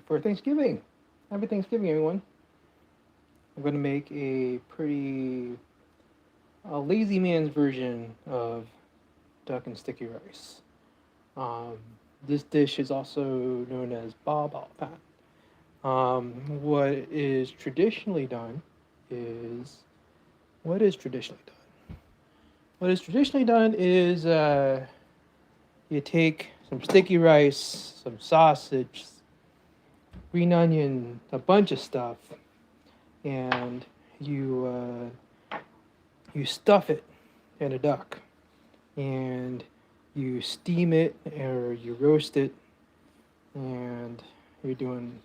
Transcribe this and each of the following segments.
For Thanksgiving. Happy Thanksgiving, everyone. I'm going to make a lazy man's version of duck and sticky rice. Um, this dish is also known as ba bao fan. What is traditionally done is what is traditionally done. What is traditionally done is you take some sticky rice, some sausage, green onion, a bunch of stuff, and you stuff it in a duck, and you steam it or you roast it, and you're doing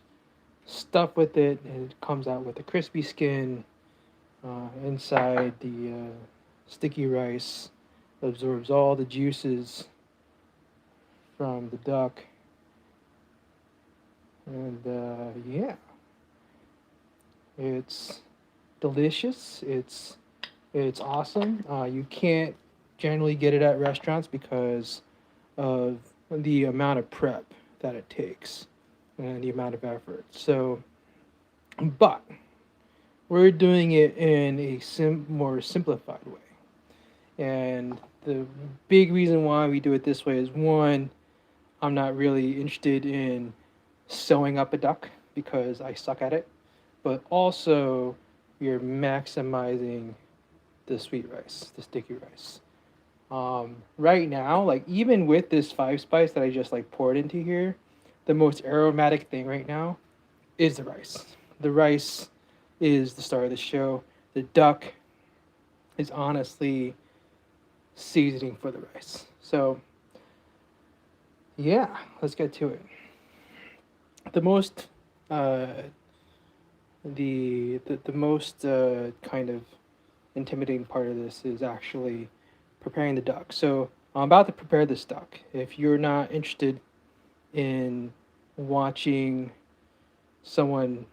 stuff with it, and it comes out with a crispy skin inside the sticky rice, absorbs all the juices from the duck, and yeah, it's delicious. It's awesome. You can't generally get it at restaurants because of the amount of prep that it takes and the amount of effort. So, but we're doing it in a more simplified way. And the big reason why we do it this way is one, I'm not really interested in sewing up a duck because I suck at it, but also you're maximizing the sweet rice, the sticky rice. Right now, like even with this five spice that I just like poured into here, the most aromatic thing right now is the rice. The rice is the star of the show. The duck is honestly seasoning for the rice. So yeah, let's get to it. The most uh, the most kind of intimidating part of this is actually preparing the duck. So I'm about to prepare this duck. If you're not interested in watching someone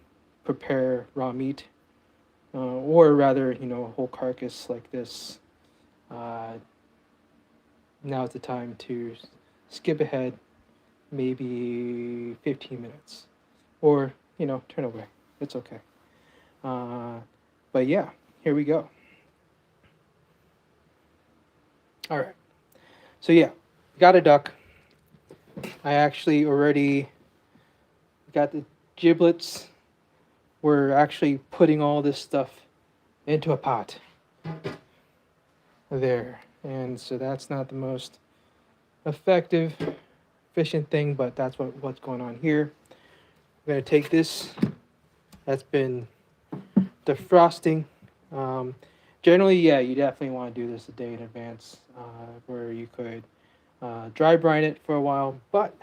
prepare raw meat, or rather, a whole carcass like this, uh, now's the time to skip ahead maybe 15 minutes, or turn away. It's okay. Uh, but yeah, here we go. All right. So yeah, got a duck. I actually already got the giblets. We're actually putting all this stuff into a pot there. And so that's not the most effective, efficient thing, but that's what's going on here. We're going to take this that's been defrosting. Um, Generally, yeah, you definitely want to do this a day in advance, where you could dry brine it for a while, but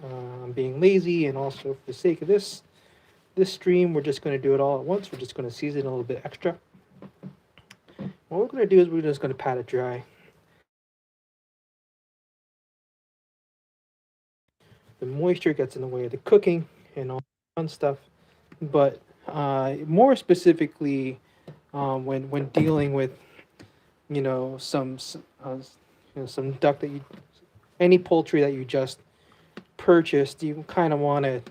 I'm being lazy, and also for the sake of this stream, we're just going to do it all at once. We're just going to season a little bit extra. What we're going to do is we're just going to pat it dry. The moisture gets in the way of the cooking and all that fun stuff. But more specifically, when dealing with some some duck that you any poultry that you just purchased, you kind of want to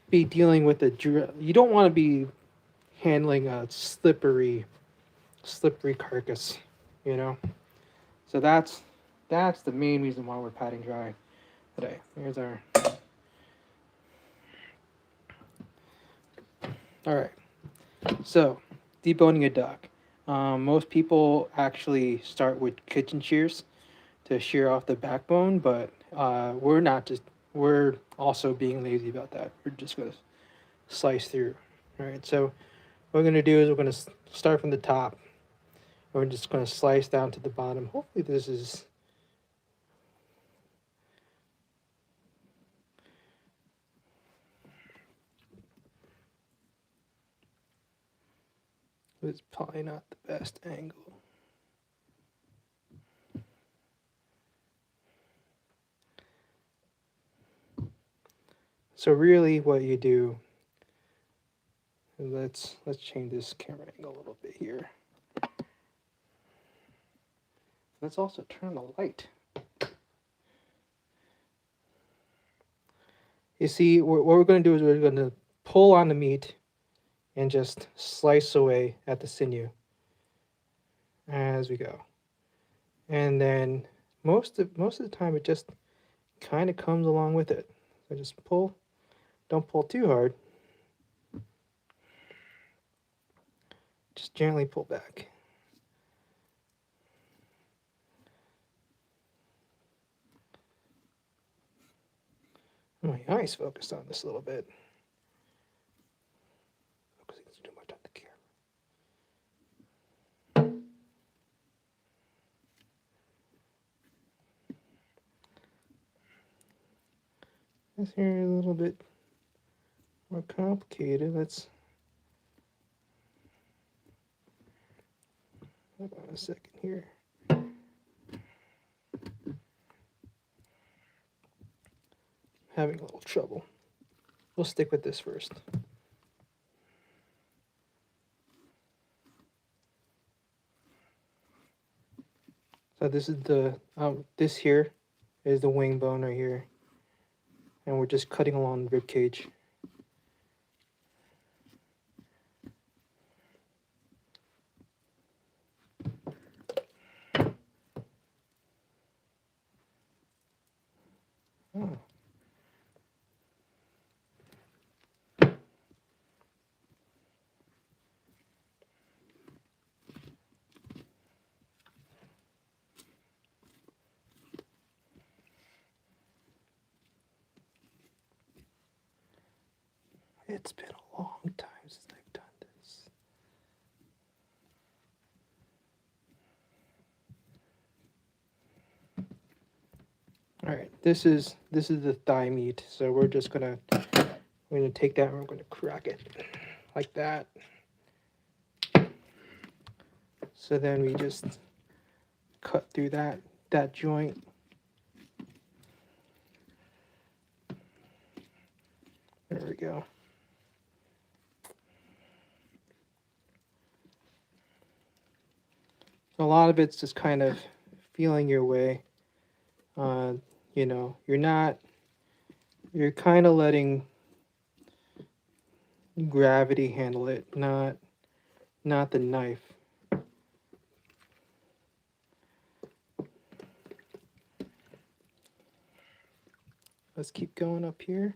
be dealing with you don't want to be handling a slippery carcass, you know. So that's the main reason why we're patting dry today. Here's our. All right. So deboning a duck. Most people actually start with kitchen shears to shear off the backbone, but we're not just we're also being lazy about that. We're just gonna slice through. All right. So what we're gonna do is we're gonna start from the top. We're just gonna slice down to the bottom. Hopefully this is. It's probably not the best angle. So really what you do, let's change this camera angle a little bit here. Let's also turn on the light. You see, what we're going to do is we're going to pull on the meat and just slice away at the sinew as we go. And then most of the time it just kind of comes along with it. So just pull, don't pull too hard. Just gently pull back. My eyes focused on this a little bit. Focusing too much on the camera. This here is a little bit more complicated. Let's hold on a second here. Having a little trouble. We'll stick with this first. So this is the this here is the wing bone right here, and we're just cutting along the rib cage. Oh. It's been a long time since I've done this. All right, this is the thigh meat. So we're gonna take that and we're gonna crack it like that. So then we just cut through that joint. There we go. A lot of it's just kind of feeling your way. You know, you're kind of letting gravity handle it, not the knife. Let's keep going up here.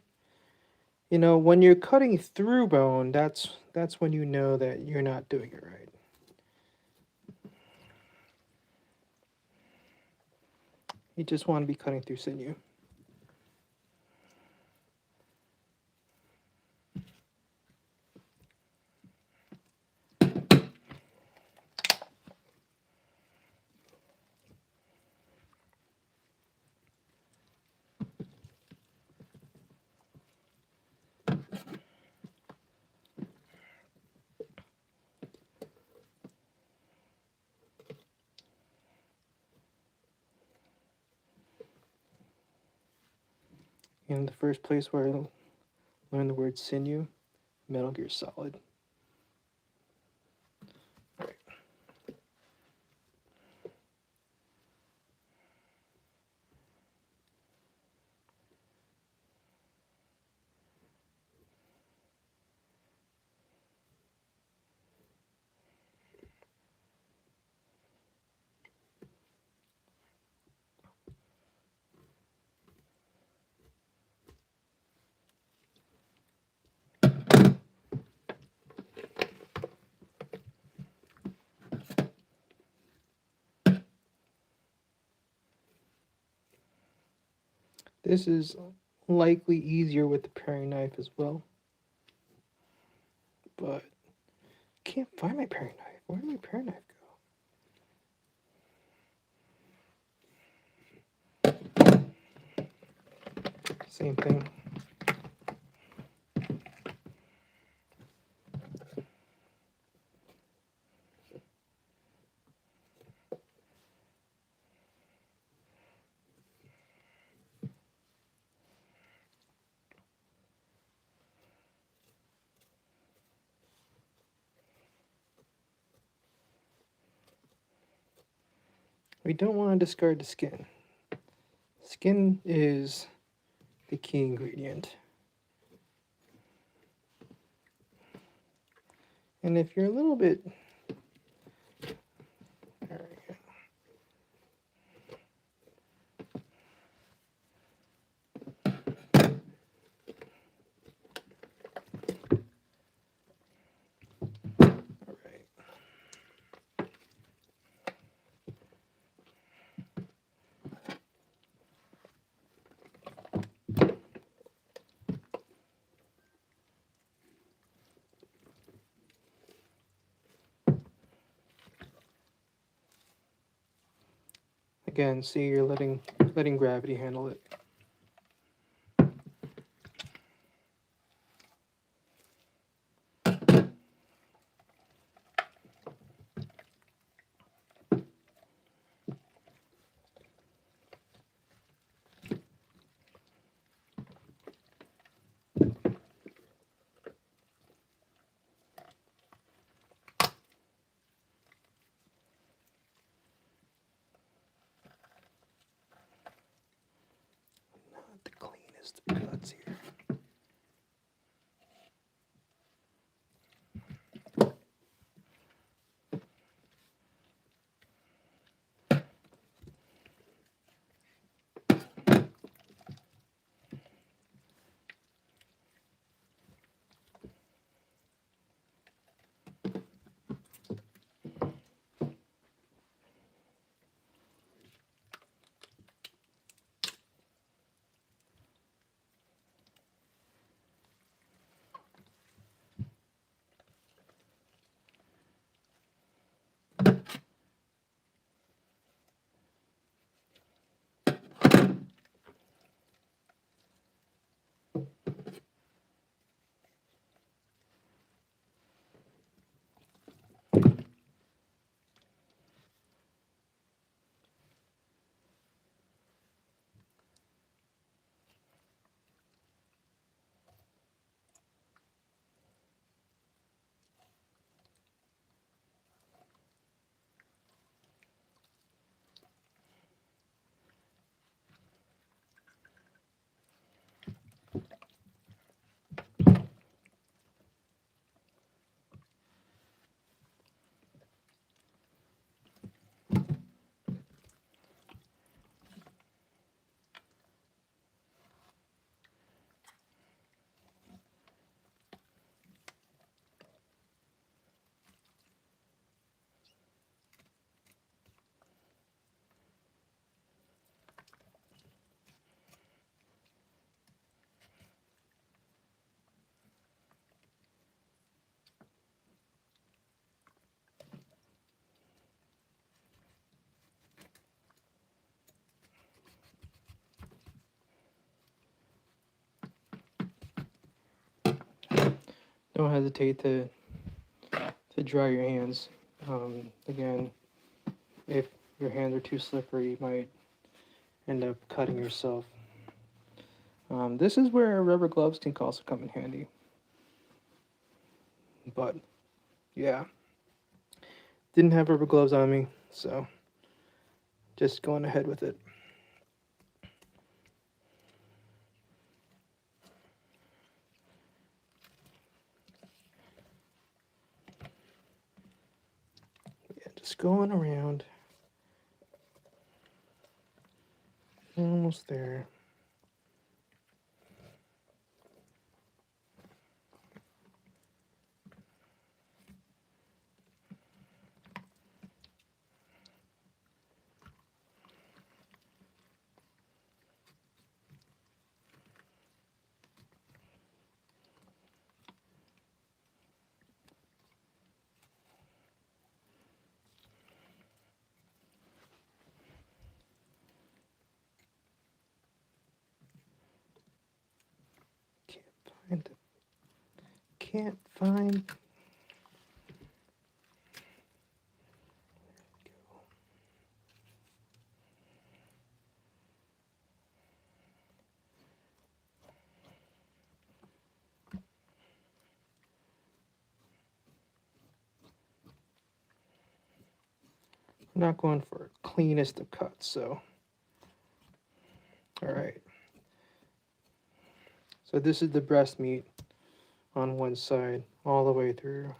You know, when you're cutting through bone, that's when you know that you're not doing it right. You just want to be cutting through sinew. In the first place where I learned the word sinew, Metal Gear Solid. All right. This is likely easier with the paring knife as well. But I can't find my paring knife. Where did my paring knife go? Same thing. We don't want to discard the skin. Skin is the key ingredient. And if you're a little bit, there we go. All right. Again, see, you're letting gravity handle it. Not the cleanest of cuts here. Don't hesitate to dry your hands. Again, if your hands are too slippery, you might end up cutting yourself. This is where rubber gloves can also come in handy. But yeah, didn't have rubber gloves on me, so just going ahead with it. Yeah, just going around. Almost there. Can't find. I'm not going for cleanest of cuts, so. All right. So this is the breast meat on one side all the way through.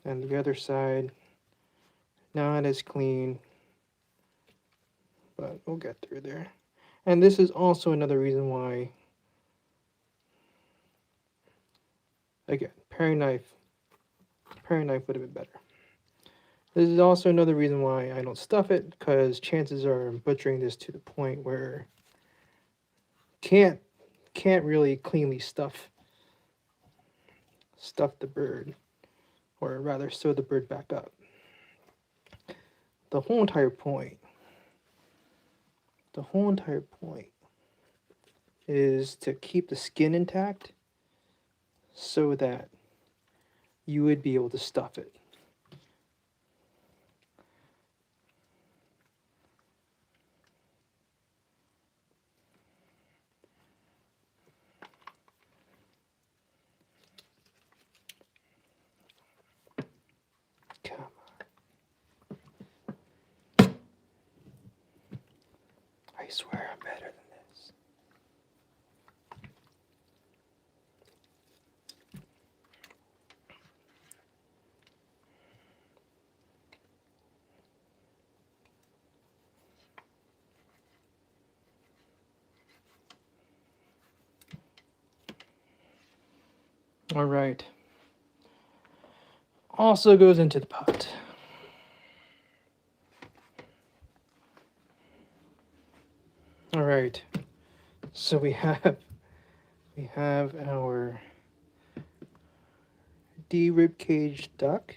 And the other side, not as clean, but we'll get through there. And this is also another reason why, again, paring knife would have been better. This is also another reason why I don't stuff it, because chances are I'm butchering this to the point where can't really cleanly stuff the bird, or rather sew the bird back up. The whole entire point is to keep the skin intact so that you would be able to stuff it. Come on. I swear I'm better than this. All right. Also goes into the pot. All right. So we have our rib cage duck.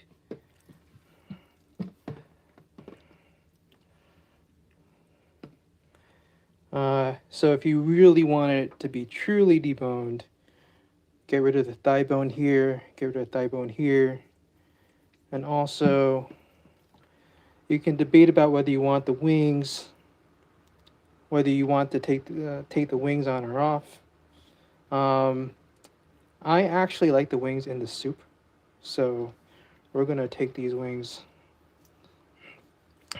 So if you really want it to be truly deboned, get rid of the thigh bone here, get rid of the thigh bone here, and also you can debate about whether you want the wings, whether you want to take the wings on or off. I actually like the wings in the soup, so we're gonna take these wings.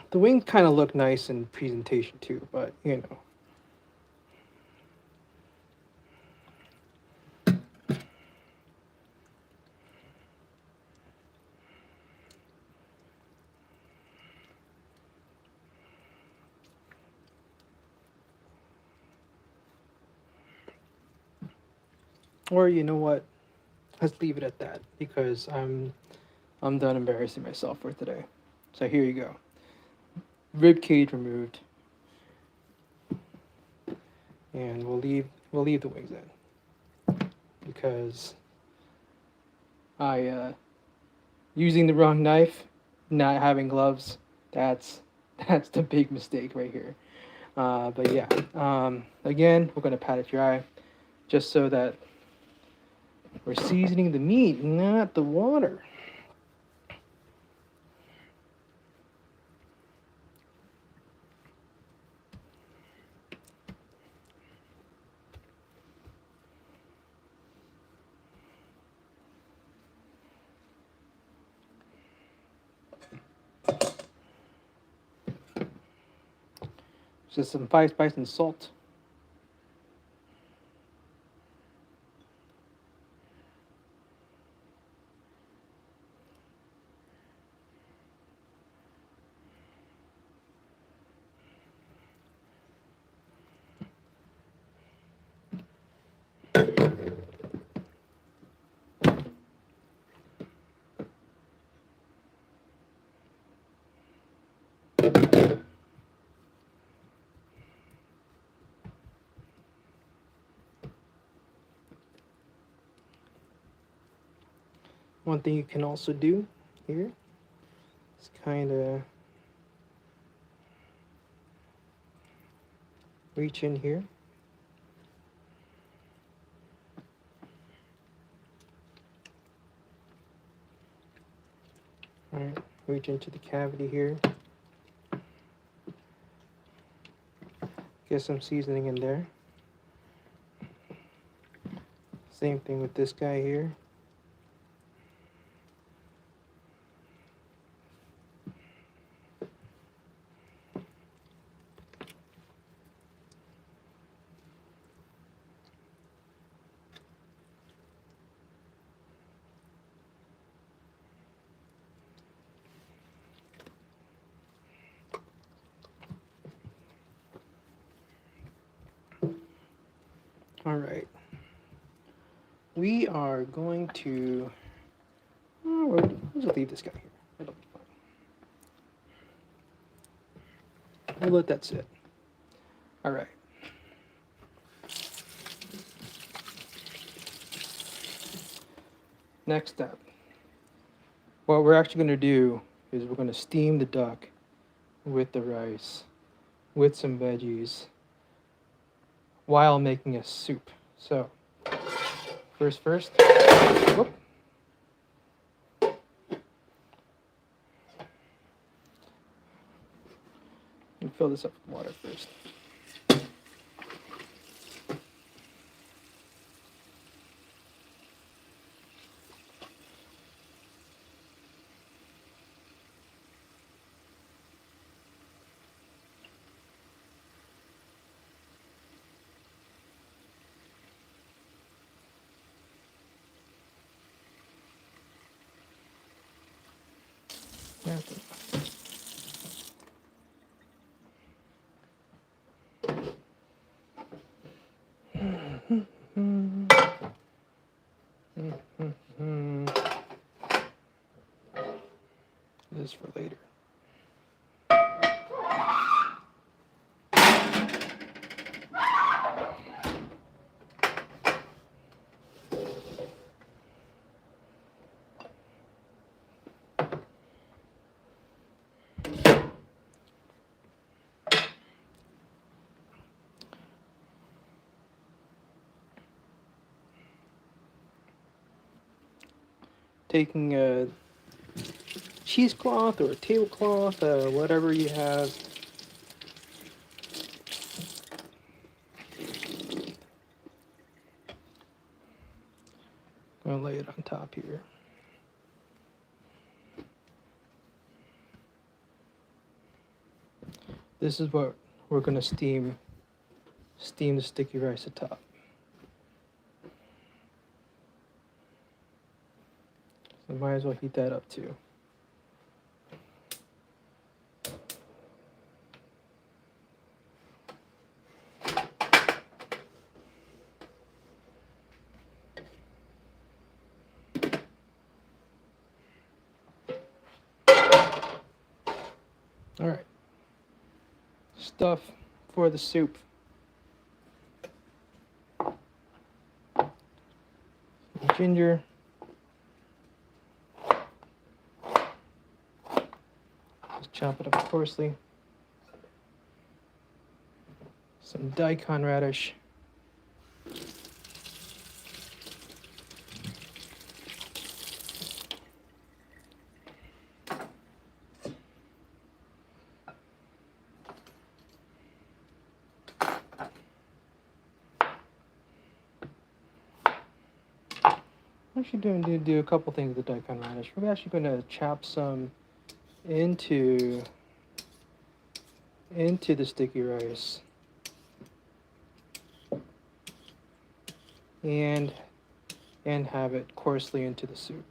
The wings kind of look nice in presentation too, but you know. Or you know what? Let's leave it at that, because I'm done embarrassing myself for today. So here you go. Rib cage removed. And we'll leave the wings in, because I using the wrong knife, not having gloves, that's the big mistake right here. But yeah, again, we're gonna pat it dry, just so that we're seasoning the meat, not the water. Just some five spice and salt. One thing you can also do here is kind of reach in here. All right, reach into the cavity here. Get some seasoning in there. Same thing with this guy here. All right. We are going to. We'll just leave this guy here. It'll be fine. We'll let that sit. All right. Next step. What we're actually going to do is we're going to steam the duck with the rice, with some veggies, while making a soup. So, first. Whoop. And fill this up with water first. This is for later. Taking a cheesecloth or a tablecloth, whatever you have. I'm gonna lay it on top here. This is what we're gonna steam the sticky rice atop. So might as well heat that up too. All right. Stuff for the soup. Ginger. Just chop it up coarsely. Some daikon radish. Actually going to do a couple things with the daikon radish. We're actually going to chop some into the sticky rice and have it coarsely into the soup.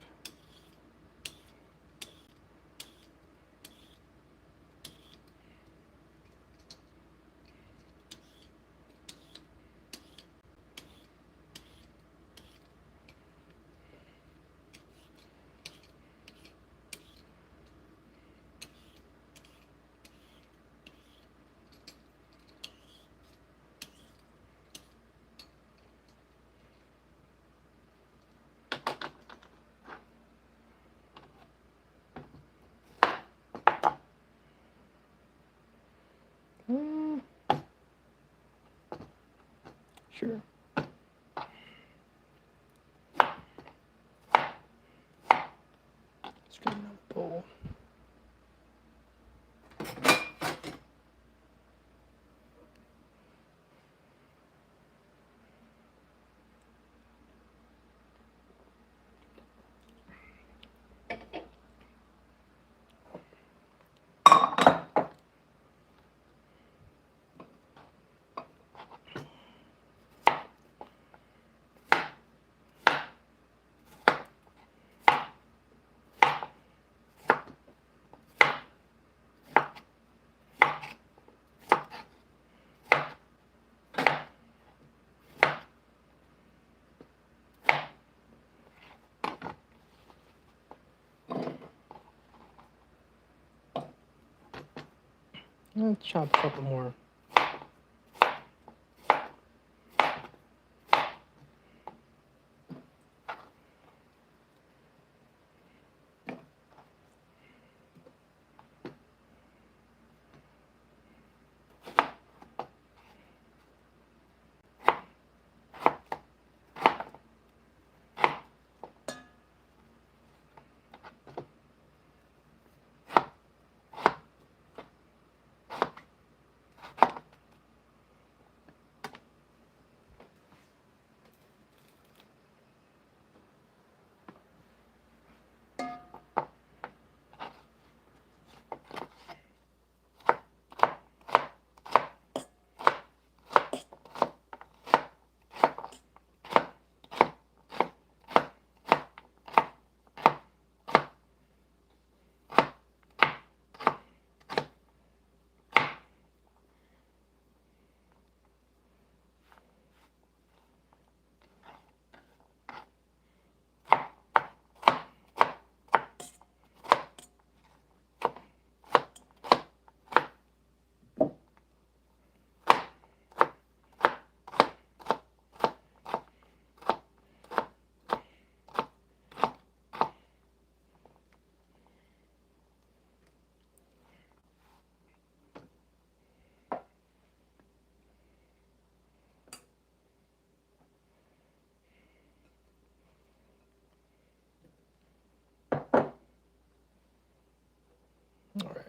Sure. Straighten out the bowl. Let's chop a couple more. All right.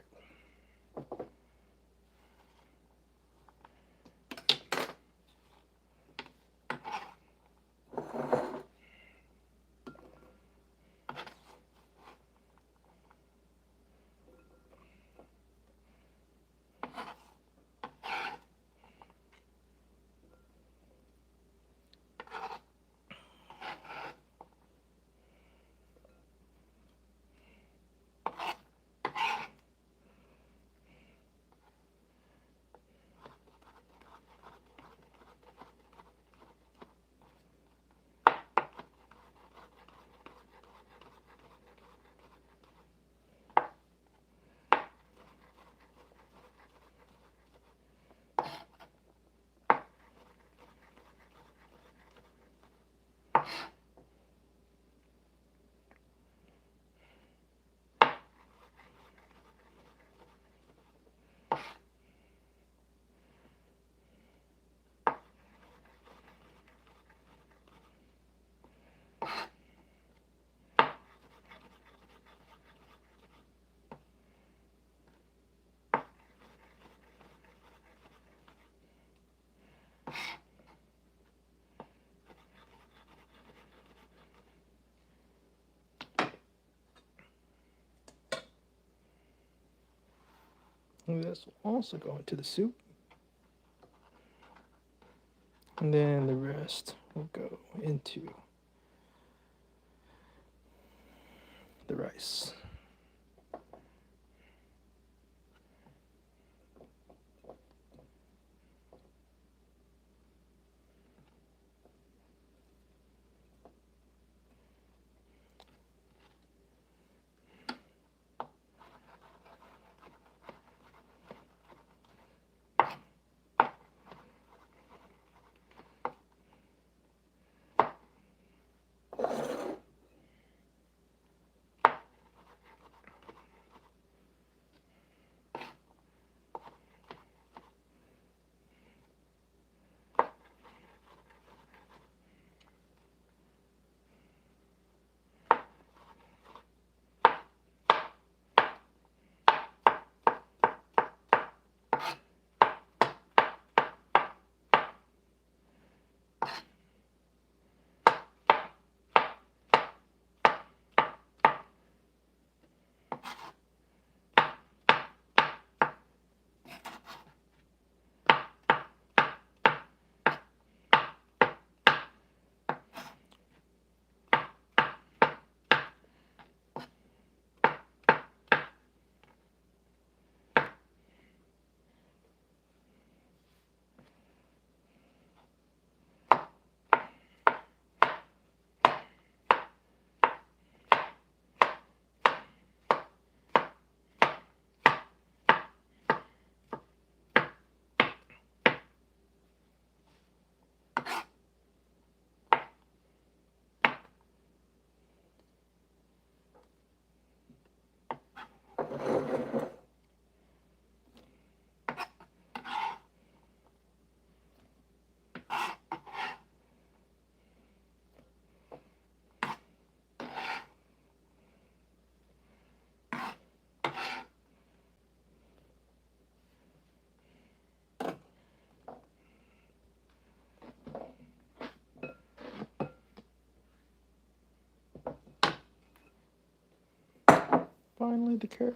This will also go into the soup. And then the rest will go into the rice. finally the carrot.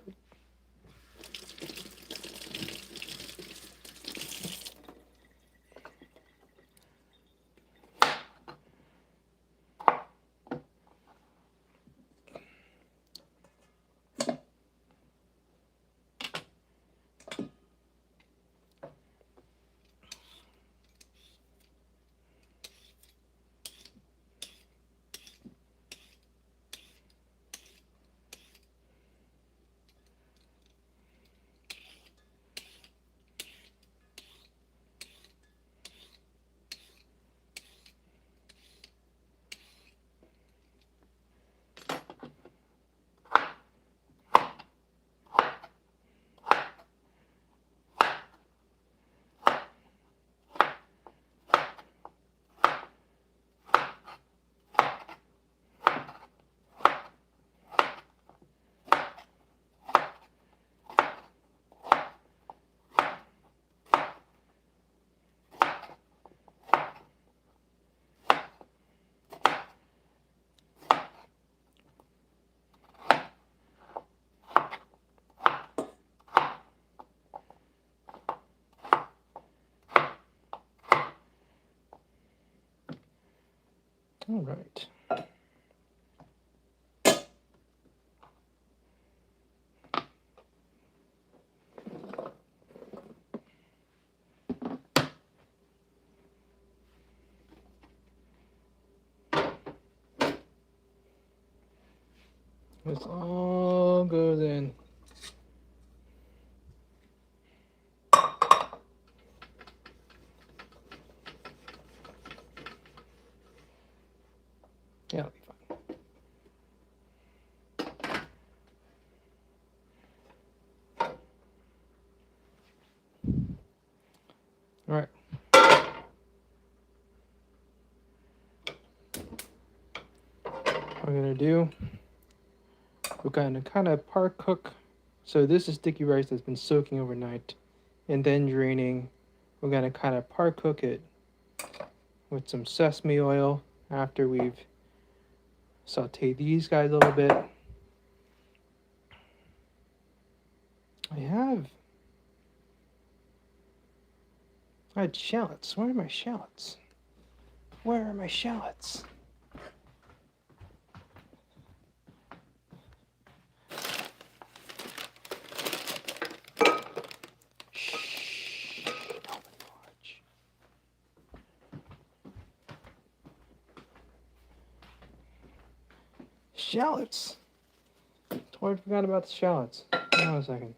All right. This all goes in. Yeah, it'll be fine. All right. What we're gonna do, we're gonna kind of par cook. So this is sticky rice that's been soaking overnight and then draining. We're gonna kind of par cook it with some sesame oil after we've sauteed these guys a little bit. I had shallots. Where are my shallots? Where are my shallots? Shh. Shallots. Totally forgot about the shallots. Hold on a second.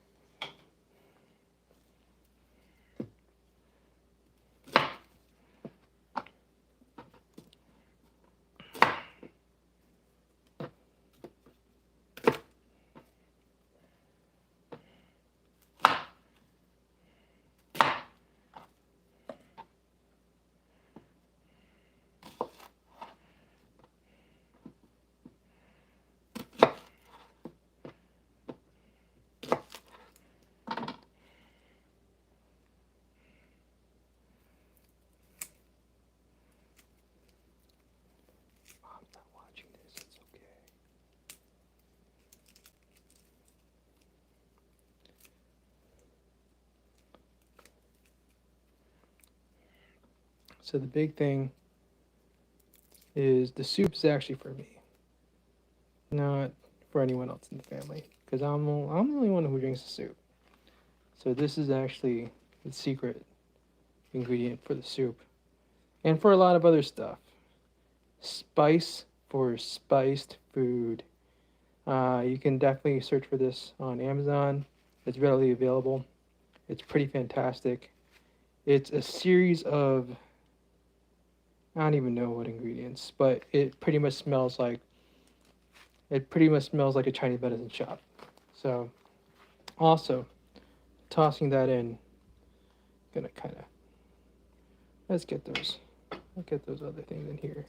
So the big thing is the soup is actually for me, not for anyone else in the family, because I'm the only one who drinks the soup. So this is actually the secret ingredient for the soup, and for a lot of other stuff. Spice for spiced food. You can definitely search for this on Amazon. It's readily available. It's pretty fantastic. It's a series of, I don't even know what ingredients, but it pretty much smells like a Chinese medicine shop. So also tossing that in, gonna kind of let's get those other things in here.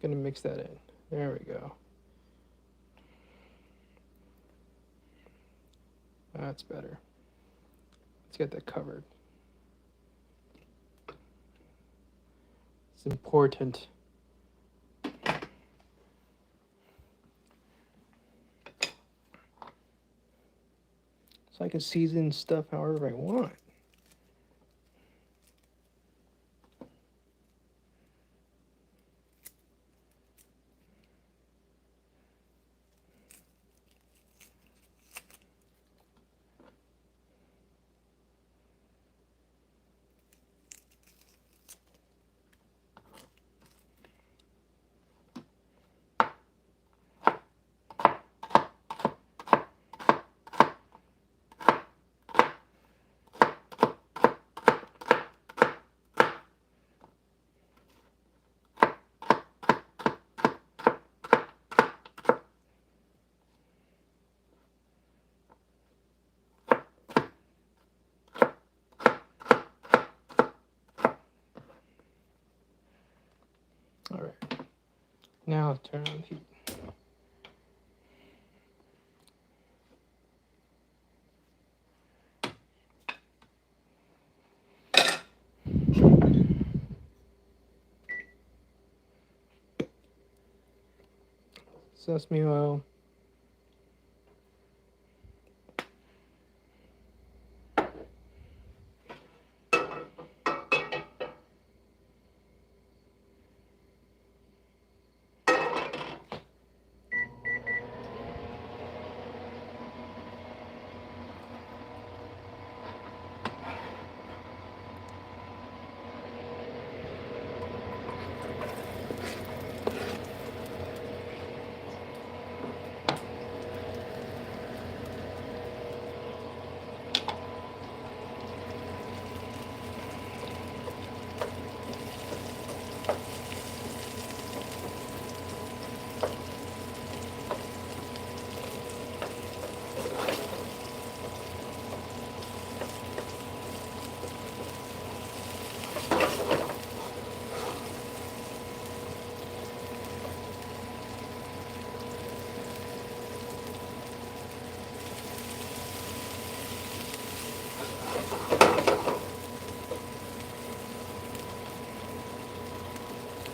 Gonna mix that in. There we go. That's better. Let's get that covered. It's important. So I can season stuff however I want. All right, now turn on the heat. Sesame oil.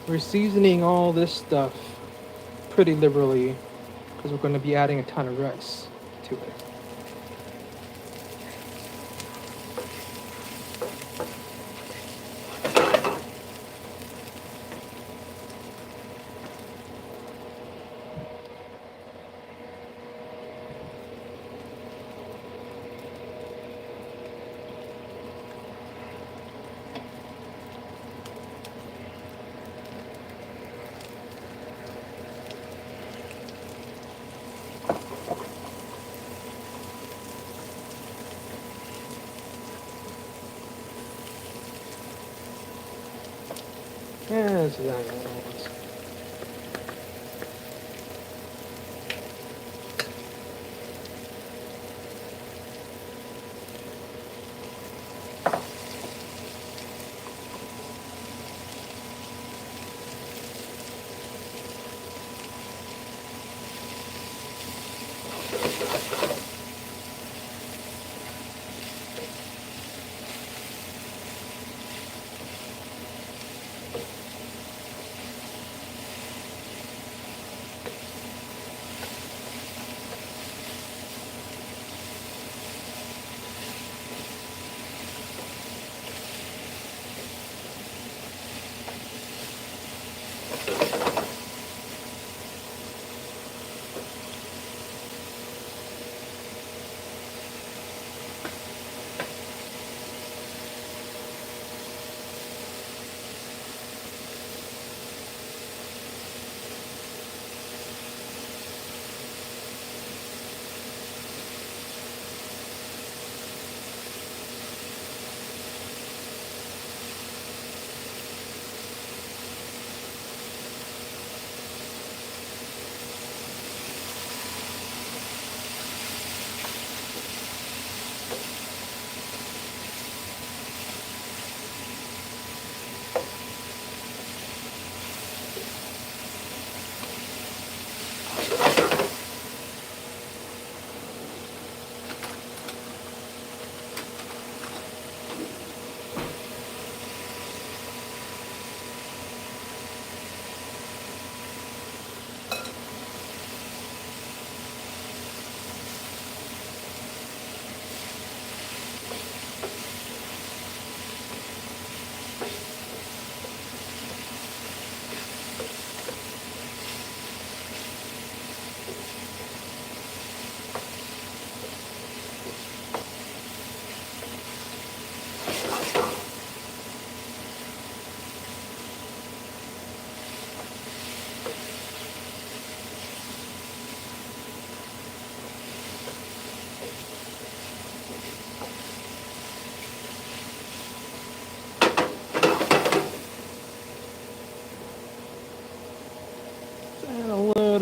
We're seasoning all this stuff pretty liberally because we're going to be adding a ton of rice to it. Yeah, this is not gonna work.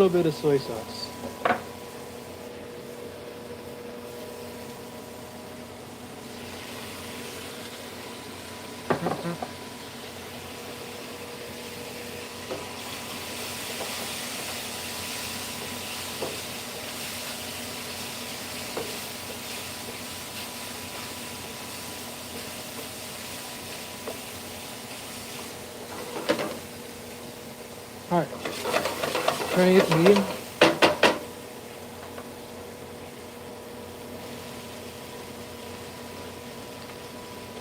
little bit of soy sauce. Alright, trying to get the medium.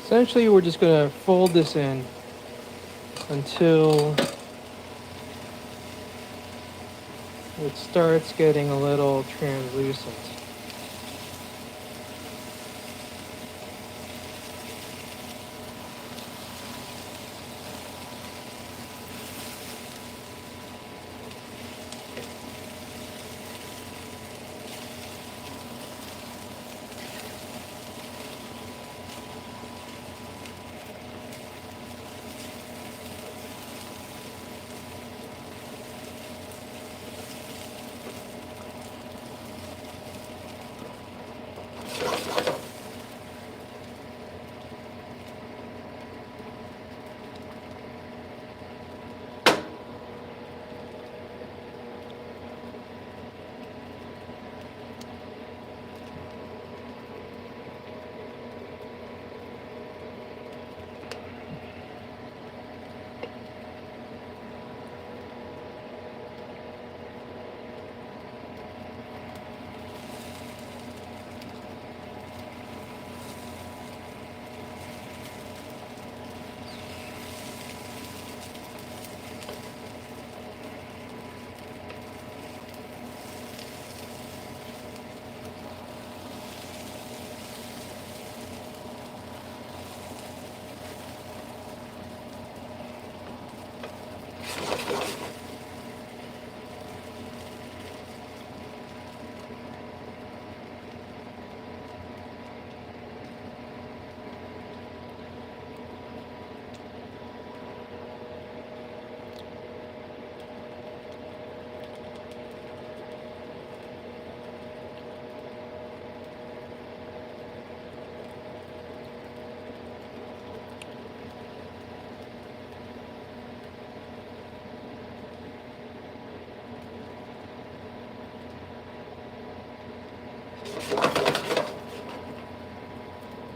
Essentially, we're just going to fold this in until it starts getting a little translucent.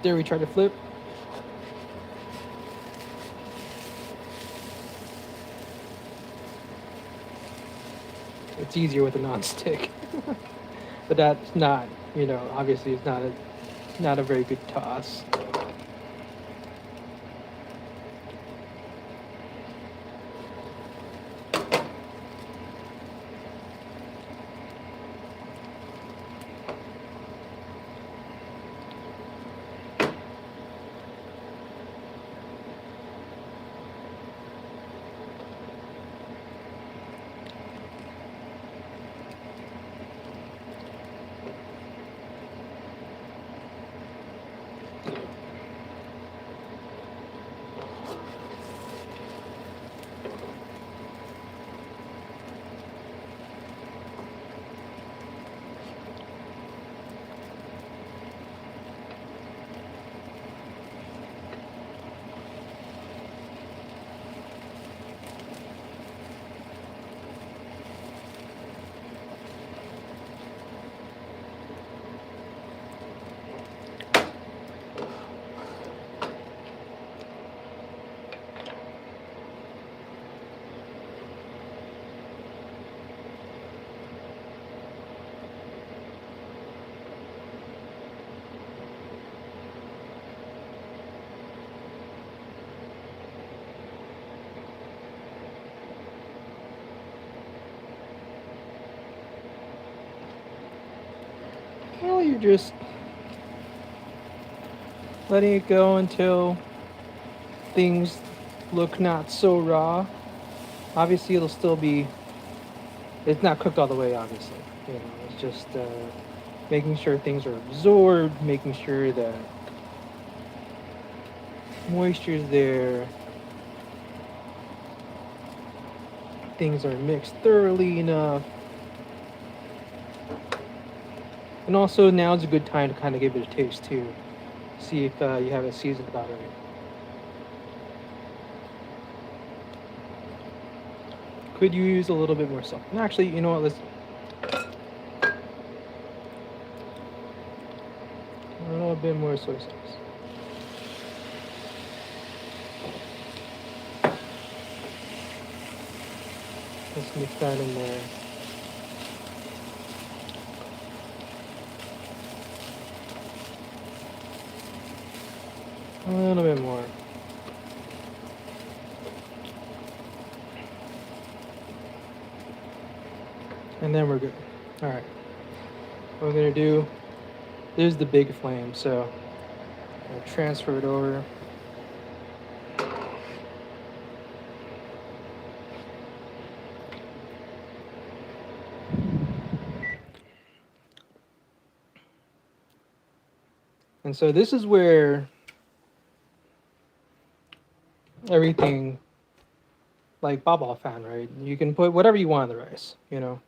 There, we try to flip. It's easier with a non-stick. But that's not, obviously it's not a very good toss. Well, you're just letting it go until things look not so raw. Obviously, it's not cooked all the way, obviously. It's just making sure things are absorbed, making sure that moisture's there, things are mixed thoroughly enough. And also now's a good time to kind of give it a taste too. See if you have it seasoned about right. Could you use a little bit more salt? Actually, you know what? Let's a little bit more soy sauce. Let's mix that in there. A little bit more. And then we're good. All right. What we're gonna do, there's the big flame, so I'll transfer it over. And so this is where everything, like Ba Bao Fan, right? You can put whatever you want on the rice, you know.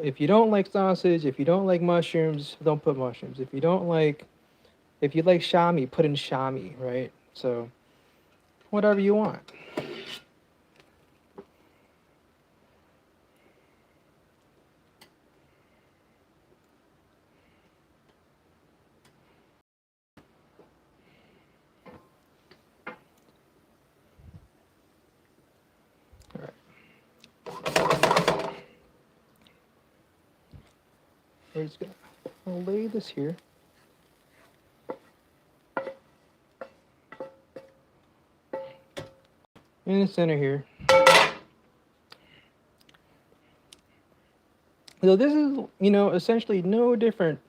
If you don't like sausage, if you don't like mushrooms, don't put mushrooms. If you like shami, put in shami, right? So whatever you want. All right. We're just gonna lay this here. In the center here. So this is, you know, essentially no different.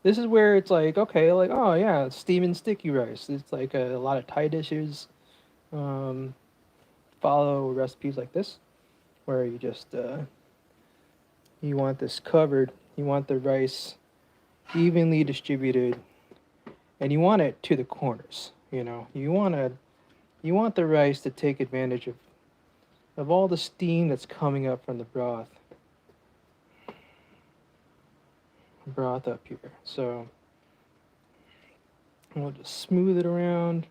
This is where it's like, okay, like, oh yeah, steaming sticky rice. It's like a lot of Thai dishes follow recipes like this, where you just, you want this covered, you want the rice evenly distributed, and you want it to the corners, you know. You want the rice to take advantage of all the steam that's coming up from the broth up here. So we'll just smooth it around.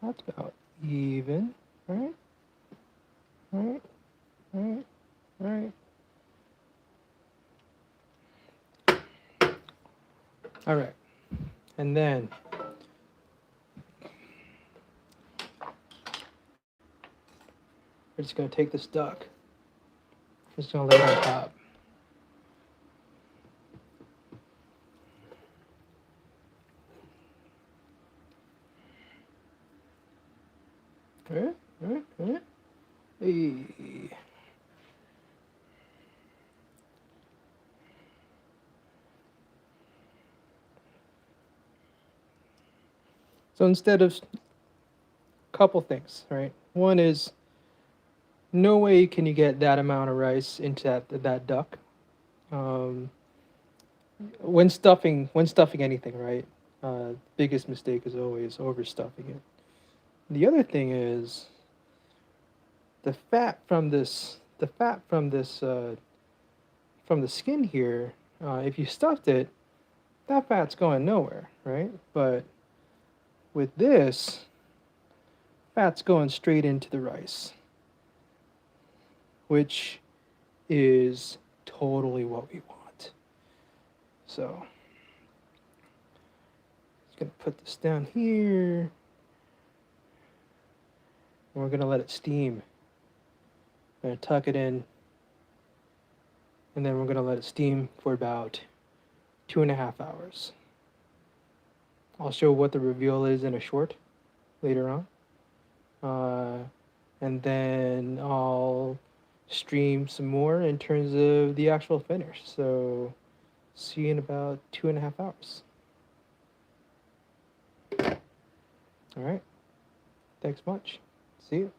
That's about even, right? Right, right, right. All right, and then we're just gonna take this duck. Just gonna lay it on top. Right. Hey. So instead of couple things, right? One is no way can you get that amount of rice into that duck. Um, when stuffing anything, right? Biggest mistake is always overstuffing it. The other thing is the fat from from the skin here. If you stuffed it, that fat's going nowhere, right? But with this, fat's going straight into the rice, which is totally what we want. So, just gonna put this down here, and we're gonna let it steam. I'm gonna tuck it in, and then we're gonna let it steam for about 2.5 hours. I'll show what the reveal is in a short later on. And then I'll stream some more in terms of the actual finish. So see you in about 2.5 hours. All right. Thanks much. See you.